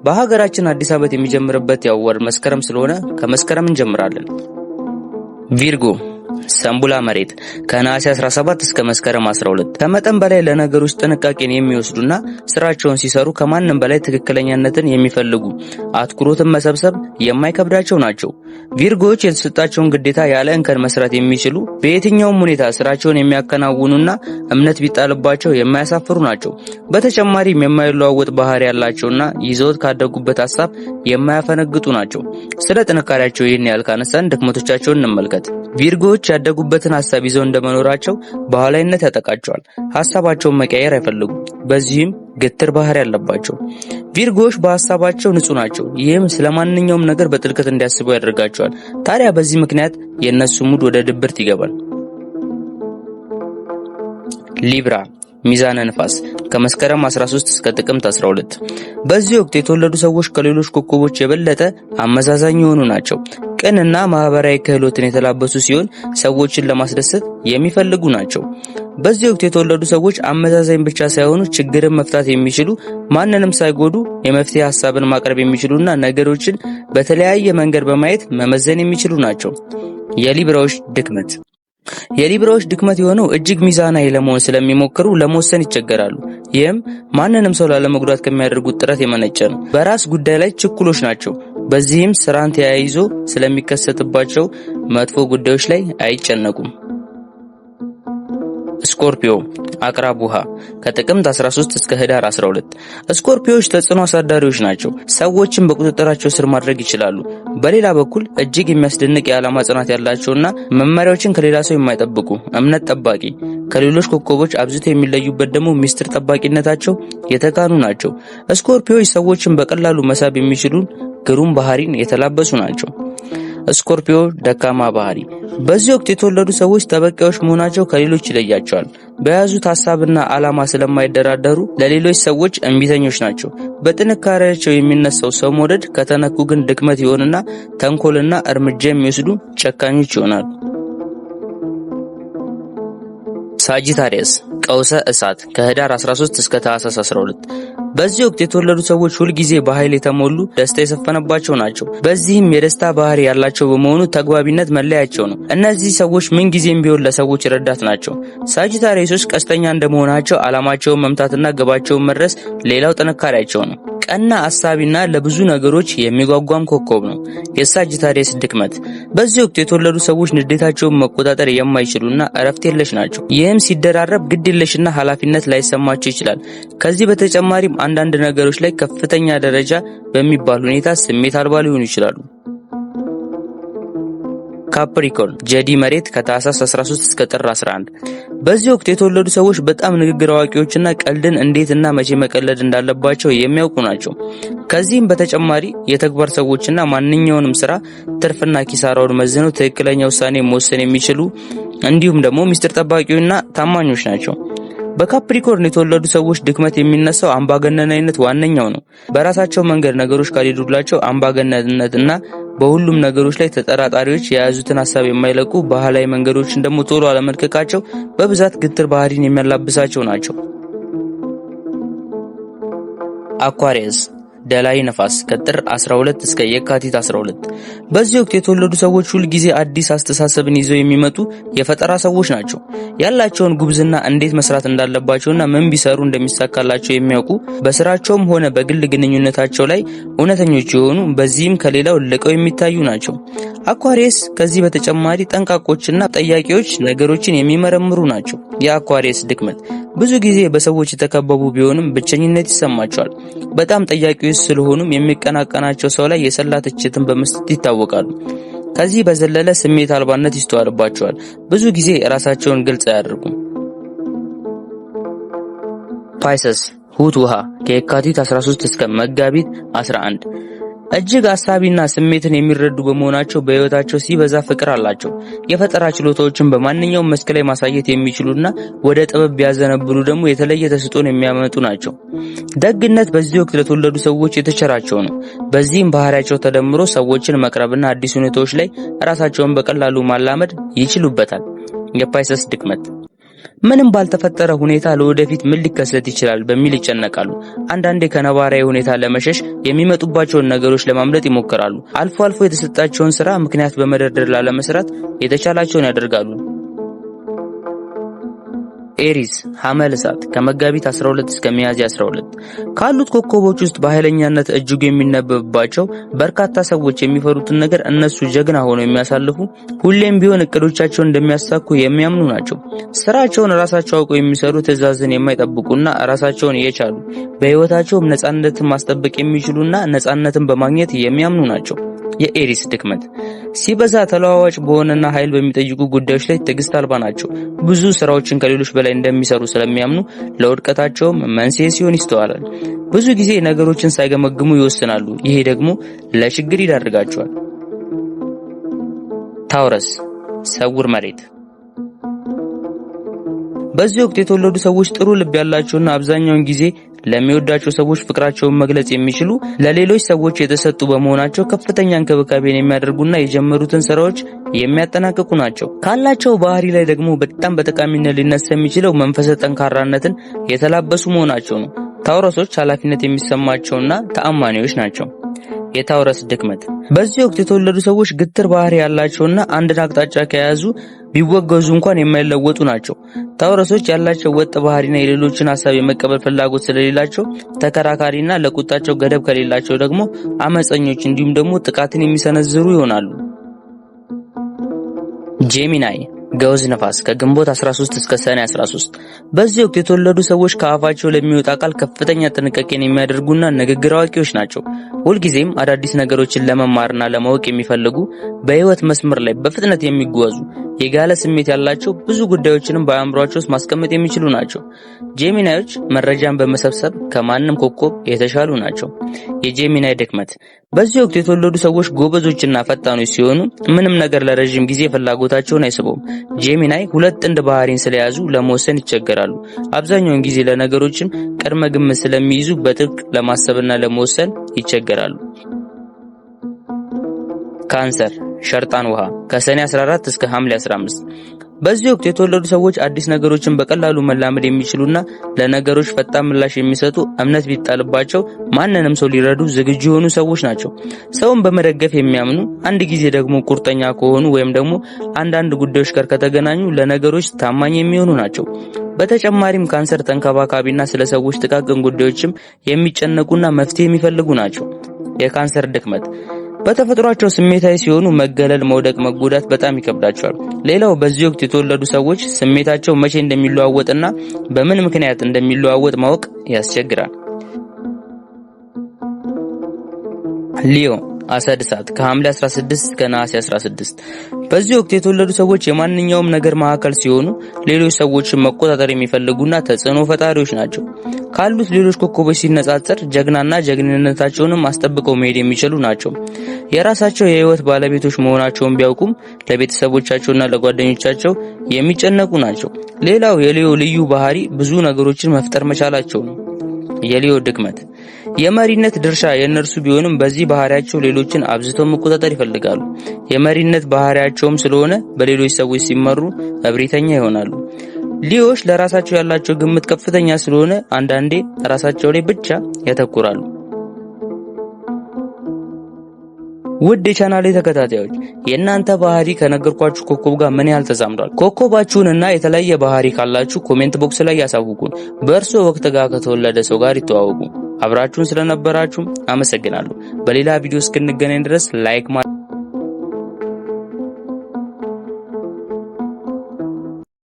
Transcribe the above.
በሀገራችን አዲስ ዓመት የሚጀምርበት ያው ወር መስከረም ስለሆነ ከመስከረም እንጀምራለን። ቪርጎ ሰንቡላ መሬት ከነሐሴ 17 እስከ መስከረም 12 ከመጠን በላይ ለነገሮች ጥንቃቄን የሚወስዱና ስራቸውን ሲሰሩ ከማንም በላይ ትክክለኛነትን የሚፈልጉ አትኩሮትን መሰብሰብ የማይከብዳቸው ናቸው። ቪርጎዎች የተሰጣቸውን ግዴታ ያለ እንከን መስራት የሚችሉ በየትኛውም ሁኔታ ስራቸውን የሚያከናውኑና እምነት ቢጣልባቸው የማያሳፍሩ ናቸው። በተጨማሪም የማይለዋወጥ ባህሪ ያላቸውና ይዘውት ካደጉበት ሐሳብ የማያፈነግጡ ናቸው። ስለ ጥንካሬያቸው ይህን ያህል ካነሳን ድክመቶቻቸውን እንመልከት። ቪርጎዎች ያደጉበትን ሐሳብ ይዘው እንደመኖራቸው በኋላይነት ያጠቃቸዋል። ሐሳባቸውን መቀየር አይፈልጉም። በዚህም ግትር ባህሪ ያለባቸው። ቪርጎዎች በሐሳባቸው ንጹህ ናቸው። ይህም ስለማንኛውም ነገር በጥልቀት እንዲያስቡ ያደርጋቸዋል። ታዲያ በዚህ ምክንያት የነሱ ሙድ ወደ ድብርት ይገባል። ሊብራ ሚዛነ ንፋስ ከመስከረም 13 እስከ ጥቅምት 12 በዚህ ወቅት የተወለዱ ሰዎች ከሌሎች ኮከቦች የበለጠ አመዛዛኝ የሆኑ ናቸው። ቅንና ማህበራዊ ክህሎትን የተላበሱ ሲሆን ሰዎችን ለማስደሰት የሚፈልጉ ናቸው። በዚህ ወቅት የተወለዱ ሰዎች አመዛዛኝ ብቻ ሳይሆኑ ችግርን መፍታት የሚችሉ፣ ማንንም ሳይጎዱ የመፍትሄ ሐሳብን ማቅረብ የሚችሉና ነገሮችን በተለያየ መንገድ በማየት መመዘን የሚችሉ ናቸው። የሊብራዎች ድክመት የሊብራዎች ድክመት የሆነው እጅግ ሚዛናዊ ለመሆን ስለሚሞክሩ ለመወሰን ይቸገራሉ። ይህም ማንንም ሰው ላለመጉዳት ከሚያደርጉት ጥረት የመነጨ ነው። በራስ ጉዳይ ላይ ችኩሎች ናቸው። በዚህም ስራን ተያይዞ ስለሚከሰትባቸው መጥፎ ጉዳዮች ላይ አይጨነቁም። ስኮርፒዮ አቅራብ ውሃ ከጥቅምት 13 እስከ ህዳር 12 ስኮርፒዮዎች ተጽዕኖ አሳዳሪዎች ናቸው። ሰዎችን በቁጥጥራቸው ስር ማድረግ ይችላሉ። በሌላ በኩል እጅግ የሚያስደንቅ የዓላማ ጽናት ያላቸውና መመሪያዎችን ከሌላ ሰው የማይጠብቁ እምነት ጠባቂ፣ ከሌሎች ኮከቦች አብዝተው የሚለዩበት ደግሞ ሚስጥር ጠባቂነታቸው የተካኑ ናቸው። ስኮርፒዮዎች ሰዎችን በቀላሉ መሳብ የሚችሉ ግሩም ባህሪን የተላበሱ ናቸው። ስኮርፒዮ ደካማ ባህሪ በዚህ ወቅት የተወለዱ ሰዎች ተበቃዮች መሆናቸው ከሌሎች ይለያቸዋል። በያዙት ሐሳብና ዓላማ ስለማይደራደሩ ለሌሎች ሰዎች እንቢተኞች ናቸው። በጥንካሬያቸው የሚነሳው ሰው መውደድ ከተነኩ ግን ድክመት ይሆንና ተንኮልና እርምጃ የሚወስዱ ጨካኞች ይሆናሉ። ሳጂታሪየስ ቀውሰ እሳት ከህዳር 13 እስከ ታህሳስ 12 በዚህ ወቅት የተወለዱ ሰዎች ሁል ጊዜ በኃይል የተሞሉ ደስታ የሰፈነባቸው ናቸው። በዚህም የደስታ ባህሪ ያላቸው በመሆኑ ተግባቢነት መለያቸው ነው። እነዚህ ሰዎች ምን ጊዜም ቢሆን ለሰዎች ረዳት ናቸው። ሳጂታሪየሶች ቀስተኛ እንደመሆናቸው ዓላማቸውን መምታትና ግባቸውን መድረስ ሌላው ጥንካሬያቸው ነው። ቀና አሳቢና ለብዙ ነገሮች የሚጓጓም ኮከብ ነው። የሳጂታሪየስ ድክመት በዚህ ወቅት የተወለዱ ሰዎች ንዴታቸውን መቆጣጠር የማይችሉና እረፍት የለሽ ናቸው። ይህም ሲደራረብ ግድየለሽና ኃላፊነት ላይሰማቸው ይችላል። ከዚህ በተጨማሪም አንዳንድ ነገሮች ላይ ከፍተኛ ደረጃ በሚባል ሁኔታ ስሜት አልባ ሊሆኑ ይችላሉ። ካፕሪኮርን ጀዲ መሬት ከታህሳስ 13 እስከ ጥር 11 በዚህ ወቅት የተወለዱ ሰዎች በጣም ንግግር አዋቂዎችና ቀልድን እንዴትና መቼ መቀለድ እንዳለባቸው የሚያውቁ ናቸው። ከዚህም በተጨማሪ የተግባር ሰዎችና ማንኛውንም ስራ ትርፍና ኪሳራውን መዝነው ትክክለኛ ውሳኔ መወሰን የሚችሉ እንዲሁም ደግሞ ሚስጥር ጠባቂውና ታማኞች ናቸው። በካፕሪኮርን የተወለዱ ሰዎች ድክመት የሚነሳው አምባገነናዊነት ዋነኛው ነው። በራሳቸው መንገድ ነገሮች ካልሄዱላቸው አምባገነንነትና በሁሉም ነገሮች ላይ ተጠራጣሪዎች፣ የያዙትን ሐሳብ የማይለቁ ባህላዊ መንገዶችን ደግሞ ቶሎ አለመልቀቃቸው በብዛት ግትር ባህሪን የሚያላብሳቸው ናቸው። አኳሪየስ ደላይ ነፋስ ከጥር 12 እስከ የካቲት 12 በዚህ ወቅት የተወለዱ ሰዎች ሁሉ ጊዜ አዲስ አስተሳሰብን ይዘው የሚመጡ የፈጠራ ሰዎች ናቸው። ያላቸውን ጉብዝና እንዴት መስራት እንዳለባቸውና ምን ቢሰሩ እንደሚሳካላቸው የሚያውቁ፣ በስራቸውም ሆነ በግል ግንኙነታቸው ላይ እውነተኞች የሆኑ፣ በዚህም ከሌላው ልቀው የሚታዩ ናቸው። አኳሪየስ ከዚህ በተጨማሪ ጠንቃቆችና ጠያቂዎች፣ ነገሮችን የሚመረምሩ ናቸው። የአኳሪየስ ድክመት ብዙ ጊዜ በሰዎች የተከበቡ ቢሆንም ብቸኝነት ይሰማቸዋል። በጣም ጠያቂዎች ስለሆኑም የሚቀናቀናቸው ሰው ላይ የሰላ ትችትን በመስጠት ይታወቃሉ። ከዚህ በዘለለ ስሜት አልባነት ይስተዋልባቸዋል። ብዙ ጊዜ ራሳቸውን ግልጽ አያደርጉም። ፓይሰስ ሁት ውሃ ከየካቲት 13 እስከ መጋቢት 11 እጅግ አሳቢና ስሜትን የሚረዱ በመሆናቸው በህይወታቸው ሲበዛ ፍቅር አላቸው። የፈጠራ ችሎታዎችን በማንኛውም መስክ ላይ ማሳየት የሚችሉና ወደ ጥበብ ቢያዘነብሉ ደግሞ የተለየ ተስጦን የሚያመጡ ናቸው። ደግነት በዚህ ወቅት ለተወለዱ ሰዎች የተቸራቸው ነው። በዚህም ባህሪያቸው ተደምሮ ሰዎችን መቅረብና አዲስ ሁኔታዎች ላይ ራሳቸውን በቀላሉ ማላመድ ይችሉበታል። የፓይሰስ ድክመት ምንም ባልተፈጠረ ሁኔታ ለወደፊት ምን ሊከሰት ይችላል በሚል ይጨነቃሉ። አንዳንዴ ከነባራዊ ሁኔታ ለመሸሽ የሚመጡባቸውን ነገሮች ለማምለጥ ይሞክራሉ። አልፎ አልፎ የተሰጣቸውን ስራ ምክንያት በመደርደር ላለመስራት የተቻላቸውን ያደርጋሉ። ኤሪስ ሐመል እሳት ከመጋቢት 12 እስከ ሚያዝያ 12 ካሉት ኮከቦች ውስጥ በኃይለኛነት እጅግ የሚነበብባቸው በርካታ ሰዎች የሚፈሩትን ነገር እነሱ ጀግና ሆነው የሚያሳልፉ ሁሌም ቢሆን እቅዶቻቸውን እንደሚያሳኩ የሚያምኑ ናቸው። ስራቸውን ራሳቸው አውቀው የሚሰሩ ትዕዛዝን የማይጠብቁና ራሳቸውን የቻሉ በህይወታቸውም ነጻነትን ማስጠበቅ የሚችሉና ነጻነትን በማግኘት የሚያምኑ ናቸው። የኤሪስ ድክመት ሲበዛ ተለዋዋጭ በሆነና ኃይል በሚጠይቁ ጉዳዮች ላይ ትዕግስት አልባ ናቸው። ብዙ ስራዎችን ከሌሎች በላይ እንደሚሰሩ ስለሚያምኑ ለውድቀታቸውም መንስኤ ሲሆን ይስተዋላል። ብዙ ጊዜ ነገሮችን ሳይገመግሙ ይወስናሉ። ይሄ ደግሞ ለችግር ይዳርጋቸዋል። ታውረስ ሰውር መሬት በዚህ ወቅት የተወለዱ ሰዎች ጥሩ ልብ ያላቸውና አብዛኛውን ጊዜ ለሚወዳቸው ሰዎች ፍቅራቸውን መግለጽ የሚችሉ ለሌሎች ሰዎች የተሰጡ በመሆናቸው ከፍተኛ እንክብካቤን የሚያደርጉና የጀመሩትን ስራዎች የሚያጠናቅቁ ናቸው። ካላቸው ባህሪ ላይ ደግሞ በጣም በጠቃሚነት ሊነሳ የሚችለው መንፈሰ ጠንካራነትን የተላበሱ መሆናቸው ነው። ታውረሶች ኃላፊነት የሚሰማቸውና ተአማኒዎች ናቸው። የታውረስ ድክመት በዚህ ወቅት የተወለዱ ሰዎች ግትር ባህሪ ያላቸውና አንድን አቅጣጫ ከያዙ ቢወገዙ እንኳን የማይለወጡ ናቸው። ታውረሶች ያላቸው ወጥ ባህሪና የሌሎችን ሐሳብ የመቀበል ፍላጎት ስለሌላቸው ተከራካሪና ለቁጣቸው ገደብ ከሌላቸው ደግሞ አመፀኞች እንዲሁም ደግሞ ጥቃትን የሚሰነዝሩ ይሆናሉ። ጄሚናይ ገውዝ ነፋስ ከግንቦት 13 እስከ ሰኔ 13 በዚህ ወቅት የተወለዱ ሰዎች ከአፋቸው ለሚወጣ ቃል ከፍተኛ ጥንቃቄን የሚያደርጉና ንግግር አዋቂዎች ናቸው። ሁልጊዜም አዳዲስ ነገሮችን ለመማርና ለማወቅ የሚፈልጉ በህይወት መስመር ላይ በፍጥነት የሚጓዙ የጋለ ስሜት ያላቸው ብዙ ጉዳዮችንም በአእምሮአቸው ውስጥ ማስቀመጥ የሚችሉ ናቸው። ጄሚናዮች መረጃን በመሰብሰብ ከማንም ኮከብ የተሻሉ ናቸው። የጄሚናይ ድክመት በዚህ ወቅት የተወለዱ ሰዎች ጎበዞችና ፈጣኖች ሲሆኑ ምንም ነገር ለረጅም ጊዜ ፍላጎታቸውን አይስበውም። ጄሚናይ ሁለት ጥንድ ባህሪን ስለያዙ ለመወሰን ይቸገራሉ። አብዛኛውን ጊዜ ለነገሮችም ቅድመ ግምት ስለሚይዙ በጥልቅ ለማሰብና ለመወሰን ይቸገራሉ። ካንሰር ሸርጣን ውሃ ከሰኔ 14 እስከ ሐምሌ 15 በዚህ ወቅት የተወለዱ ሰዎች አዲስ ነገሮችን በቀላሉ መላመድ የሚችሉና ለነገሮች ፈጣን ምላሽ የሚሰጡ እምነት ቢጣልባቸው ማንንም ሰው ሊረዱ ዝግጁ የሆኑ ሰዎች ናቸው። ሰውን በመደገፍ የሚያምኑ አንድ ጊዜ ደግሞ ቁርጠኛ ከሆኑ ወይም ደግሞ አንዳንድ ጉዳዮች ጋር ከተገናኙ ለነገሮች ታማኝ የሚሆኑ ናቸው። በተጨማሪም ካንሰር ተንከባካቢና ስለ ሰዎች ጥቃቅን ጉዳዮችም የሚጨነቁና መፍትሄ የሚፈልጉ ናቸው። የካንሰር ድክመት በተፈጥሯቸው ስሜታዊ ሲሆኑ መገለል፣ መውደቅ፣ መጎዳት በጣም ይከብዳቸዋል። ሌላው በዚህ ወቅት የተወለዱ ሰዎች ስሜታቸው መቼ እንደሚለዋወጥና በምን ምክንያት እንደሚለዋወጥ ማወቅ ያስቸግራል። ሊዮ አሰድ እሳት ከሐምሌ 16 እስከ ነሐሴ 16 በዚህ ወቅት የተወለዱ ሰዎች የማንኛውም ነገር ማዕከል ሲሆኑ ሌሎች ሰዎችን መቆጣጠር የሚፈልጉና ተጽዕኖ ፈጣሪዎች ናቸው። ካሉት ሌሎች ኮከቦች ሲነጻጸር ጀግናና ጀግንነታቸውንም አስጠብቀው መሄድ የሚችሉ ናቸው። የራሳቸው የህይወት ባለቤቶች መሆናቸውን ቢያውቁም ለቤተሰቦቻቸውና ለጓደኞቻቸው የሚጨነቁ ናቸው። ሌላው የሊዮ ልዩ ባህሪ ብዙ ነገሮችን መፍጠር መቻላቸው ነው። የሊዮ ድክመት የመሪነት ድርሻ የነርሱ ቢሆንም በዚህ ባህሪያቸው ሌሎችን አብዝተው መቆጣጠር ይፈልጋሉ። የመሪነት ባህሪያቸውም ስለሆነ በሌሎች ሰዎች ሲመሩ እብሪተኛ ይሆናሉ። ሊዮዎች ለራሳቸው ያላቸው ግምት ከፍተኛ ስለሆነ አንዳንዴ ራሳቸው ላይ ብቻ ያተኩራሉ። ውድ የቻናሌ ተከታታዮች የእናንተ ባህሪ ከነገርኳችሁ ኮከብ ጋር ምን ያህል ተዛምዷል? ኮከባችሁንና የተለየ ባህሪ ካላችሁ ኮሜንት ቦክስ ላይ ያሳውቁን። በእርሶ ወቅት ጋር ከተወለደ ሰው ጋር ይተዋወቁ። አብራችሁን ስለነበራችሁ አመሰግናለሁ። በሌላ ቪዲዮ እስክንገናኝ ድረስ ላይክ